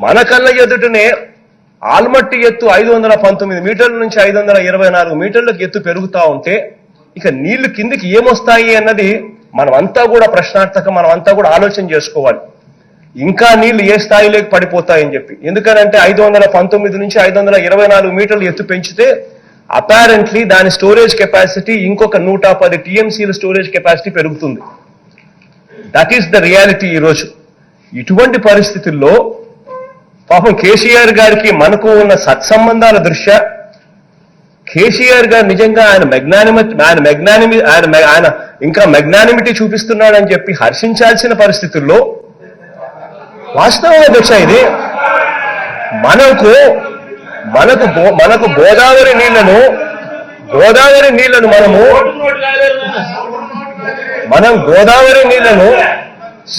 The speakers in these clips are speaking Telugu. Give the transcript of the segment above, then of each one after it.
మన కళ్ళ ఎదుటనే ఆల్మట్టి ఎత్తు 519 మీటర్ల నుంచి 524 మీటర్లకు ఎత్తు పెరుగుతా ఉంటే ఇక నీళ్లు కిందికి ఏమొస్తాయి అన్నది మనమంతా కూడా ప్రశ్నార్థకం, మనమంతా కూడా ఆలోచన చేసుకోవాలి. ఇంకా నీళ్లు ఏ స్థాయిలోకి పడిపోతాయని చెప్పి. ఎందుకనంటే 519 నుంచి 524 మీటర్లు ఎత్తు పెంచితే అపారెంట్లీ దాని స్టోరేజ్ కెపాసిటీ ఇంకొక 110 టీఎంసీల స్టోరేజ్ కెపాసిటీ పెరుగుతుంది. దట్ ఈస్ ద రియాలిటీ ఈరోజు. ఇటువంటి పరిస్థితుల్లో పాపం కేసీఆర్ గారికి మనకు ఉన్న సత్సంబంధాల దృష్ట్యా కేసీఆర్ గారు నిజంగా ఆయన ఇంకా మెగ్నానిమిటీ చూపిస్తున్నాడని చెప్పి హర్షించాల్సిన పరిస్థితుల్లో వాస్తవం అధ్యక్ష ఇది మనకు గోదావరి నీళ్లను మనం గోదావరి నీళ్లను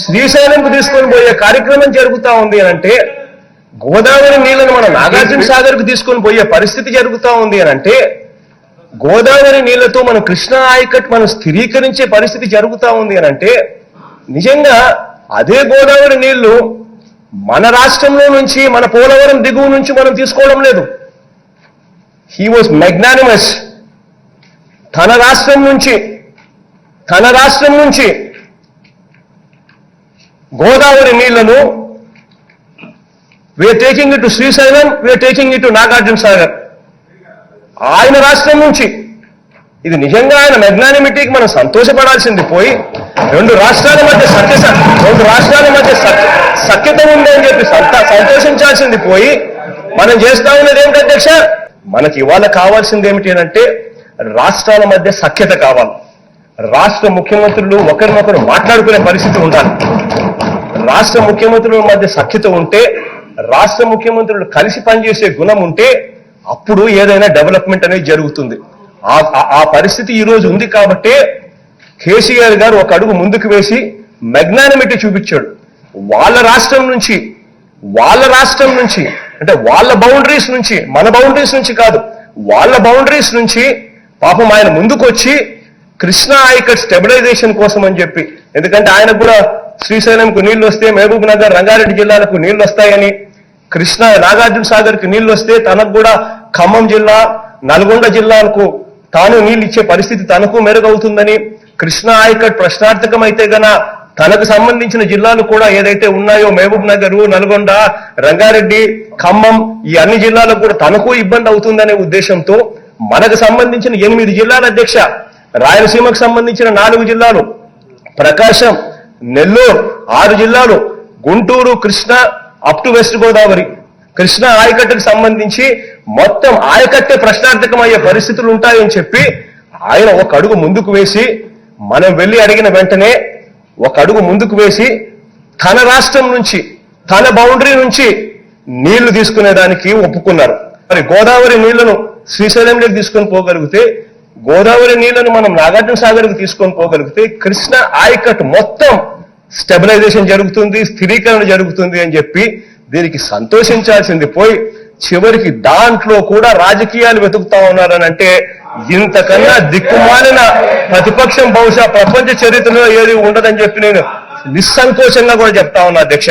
శ్రీశైలంకు తీసుకొని పోయే కార్యక్రమం జరుగుతా ఉంది అని అంటే, గోదావరి నీళ్లను మనం నాగార్జున సాగర్ కు తీసుకొని పోయే పరిస్థితి జరుగుతా ఉంది అని అంటే, గోదావరి నీళ్లతో మనం కృష్ణా ఆయకట్ మనం స్థిరీకరించే పరిస్థితి జరుగుతా ఉంది అని అంటే, నిజంగా అదే గోదావరి నీళ్లు మన రాష్ట్రంలో నుంచి, మన పోలవరం దిగువ నుంచి మనం తీసుకోవడం లేదు. He was magnanimous. తన రాష్ట్రం నుంచి గోదావరి నీళ్లను we are taking it to Srisailam, we are taking it to Nagarjuna Sagar. ఆయన రాష్ట్రం నుంచి. ఇది నిజంగా ఆయన మెగ్నానిమిటీకి మనం సంతోషపడాల్సింది పోయి రెండు రాష్ట్రాల మధ్య సఖ్యత ఉంది అని చెప్పి సంతోషించాల్సింది పోయి మనం చేస్తా ఉన్నది ఏమిటి అధ్యక్ష? మనకి ఇవాళ కావాల్సింది ఏమిటి అంటే రాష్ట్రాల మధ్య సఖ్యత కావాలి. రాష్ట్ర ముఖ్యమంత్రులు ఒకరినొకరు మాట్లాడుకునే పరిస్థితి ఉండాలి. రాష్ట్ర ముఖ్యమంత్రుల మధ్య సఖ్యత ఉంటే, రాష్ట్ర ముఖ్యమంత్రులు కలిసి పనిచేసే గుణం ఉంటే అప్పుడు ఏదైనా డెవలప్మెంట్ అనేది జరుగుతుంది. ఆ పరిస్థితి ఈ రోజు ఉంది కాబట్టే కేసీఆర్ గారు ఒక అడుగు ముందుకు వేసి మెగ్నానిమిటీ చూపించాడు. వాళ్ళ రాష్ట్రం నుంచి అంటే వాళ్ళ బౌండరీస్ నుంచి, మన బౌండరీస్ నుంచి కాదు, వాళ్ళ బౌండరీస్ నుంచి పాపం ఆయన ముందుకు వచ్చి కృష్ణా ఆయకట్ స్టెబిలైజేషన్ కోసం అని చెప్పి, ఎందుకంటే ఆయనకు కూడా శ్రీశైలంకు నీళ్లు వస్తే మహబూబ్ నగర్, రంగారెడ్డి జిల్లాలకు నీళ్లు వస్తాయని, కృష్ణా నాగార్జున సాగర్ కి నీళ్లు వస్తే తనకు కూడా ఖమ్మం జిల్లా, నల్గొండ జిల్లాలకు తాను నీళ్లు ఇచ్చే పరిస్థితి తనకు మెరుగవుతుందని, కృష్ణా ఆయకట్ ప్రశ్నార్థకం అయితే గన తనకు సంబంధించిన జిల్లాలు కూడా ఏదైతే ఉన్నాయో మహబూబ్ నగర్, నల్గొండ, రంగారెడ్డి, ఖమ్మం, ఈ అన్ని జిల్లాలకు కూడా తనకు ఇబ్బంది అవుతుందనే ఉద్దేశంతో మనకు సంబంధించిన 8 జిల్లాల అధ్యక్ష, రాయలసీమకు సంబంధించిన 4 జిల్లాలు, ప్రకాశం, నెల్లూరు 6 జిల్లాలు, Guntur, Krishna up to West Godavari, Krishna ఆయకట్టుకు సంబంధించి మొత్తం ఆయకట్టే ప్రశ్నార్థకమయ్యే పరిస్థితులు ఉంటాయని చెప్పి ఆయన ఒక అడుగు ముందుకు వేసి, మనం వెళ్ళి అడిగిన వెంటనే ఒక అడుగు ముందుకు వేసి తన రాష్ట్రం నుంచి, తన బౌండరీ నుంచి నీళ్లు తీసుకునేదానికి ఒప్పుకున్నారు. మరి గోదావరి నీళ్లను శ్రీశైలంలోకి తీసుకొని పోగలిగితే, గోదావరి నీళ్లను మనం నాగార్జున సాగర్కు తీసుకొని పోగలిగితే కృష్ణ ఆయకట్ మొత్తం స్టెబిలైజేషన్ జరుగుతుంది, స్థిరీకరణ జరుగుతుంది అని చెప్పి దీనికి సంతోషించాల్సింది పోయి చివరికి దాంట్లో కూడా రాజకీయాలు వెతుకుతా ఉన్నారని అంటే, ఇంతకన్నా దిక్కుమాలిన ప్రతిపక్షం బహుశా ప్రపంచ చరిత్రలో ఏది ఉండదని చెప్పి నేను నిస్సంకోచంగా కూడా చెప్తా ఉన్నా అధ్యక్ష.